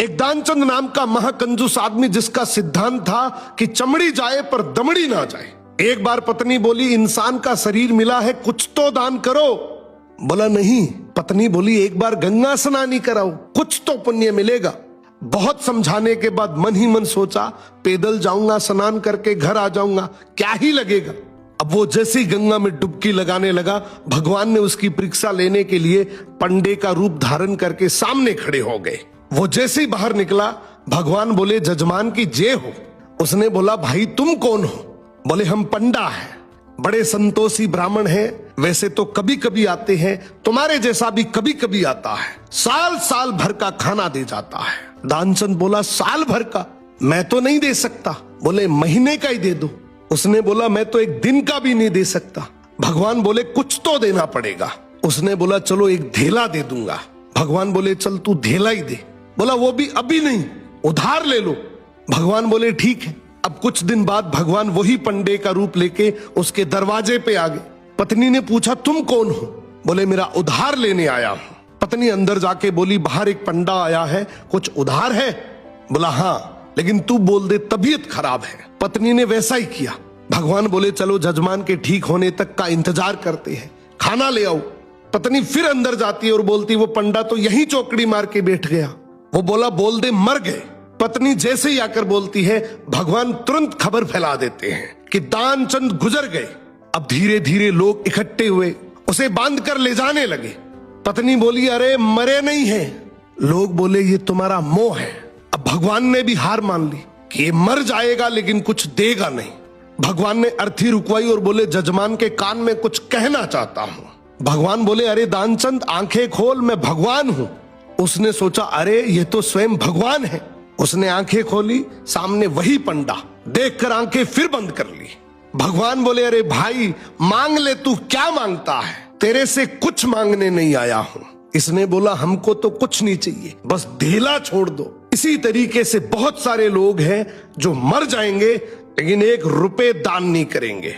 एक दानचंद नाम का महाकंजूस आदमी जिसका सिद्धांत था कि चमड़ी जाए पर दमड़ी ना जाए। एक बार पत्नी बोली, इंसान का शरीर मिला है, कुछ तो दान करो। बोला नहीं। पत्नी बोली, एक बार गंगा स्नान कराओ, कुछ तो पुण्य मिलेगा। बहुत समझाने के बाद मन ही मन सोचा, पैदल जाऊंगा, स्नान करके घर आ जाऊंगा, क्या ही लगेगा। अब वो जैसे ही गंगा में डुबकी लगाने लगा, भगवान ने उसकी परीक्षा लेने के लिए पंडे का रूप धारण करके सामने खड़े हो गए। वो जैसे ही बाहर निकला, भगवान बोले, जजमान की जय हो। उसने बोला, भाई तुम कौन हो? बोले, हम पंडा हैं, बड़े संतोषी ब्राह्मण हैं, वैसे तो कभी कभी आते हैं, तुम्हारे जैसा भी कभी कभी आता है, साल साल भर का खाना दे जाता है। दानचंद बोला, साल भर का? मैं तो नहीं दे सकता। बोले, महीने का ही दे दो। उसने बोला, मैं तो एक दिन का भी नहीं दे सकता। भगवान बोले, कुछ तो देना पड़ेगा। उसने बोला, चलो एक धेला दे दूंगा। भगवान बोले, चल तू धेला ही दे। बोला, वो भी अभी नहीं, उधार ले लो। भगवान बोले, ठीक है। अब कुछ दिन बाद भगवान वही पंडे का रूप लेके उसके दरवाजे पे आ गए। पत्नी ने पूछा, तुम कौन हो? बोले, मेरा उधार लेने आया हूं। पत्नी अंदर जाके बोली, बाहर एक पंडा आया है, कुछ उधार है? बोला, हाँ, लेकिन तू बोल दे तबीयत खराब है। पत्नी ने वैसा ही किया। भगवान बोले, चलो जजमान के ठीक होने तक का इंतजार करते हैं, खाना ले आओ। पत्नी फिर अंदर जाती है और बोलती, वो पंडा तो यहीं चौकड़ी मार के बैठ गया। वो बोला, बोल दे मर गए। पत्नी जैसे ही आकर बोलती है, भगवान तुरंत खबर फैला देते हैं कि दानचंद गुजर गए। अब धीरे धीरे लोग इकट्ठे हुए, उसे बांध कर ले जाने लगे। पत्नी बोली, अरे मरे नहीं है। लोग बोले, ये तुम्हारा मोह है। अब भगवान ने भी हार मान ली कि ये मर जाएगा लेकिन कुछ देगा नहीं। भगवान ने अर्थी रुकवाई और बोले, जजमान के कान में कुछ कहना चाहता हूं। भगवान बोले, अरे दानचंद आंखें खोल, मैं भगवान हूं। उसने सोचा, अरे ये तो स्वयं भगवान है। उसने आंखें खोली, सामने वही पंडा। देखकर आंखें फिर बंद कर ली। भगवान बोले, अरे भाई मांग ले, तू क्या मांगता है? तेरे से कुछ मांगने नहीं आया हूं। इसने बोला, हमको तो कुछ नहीं चाहिए, बस धेला छोड़ दो। इसी तरीके से बहुत सारे लोग हैं जो मर जाएंगे लेकिन 1 रुपए दान नहीं करेंगे।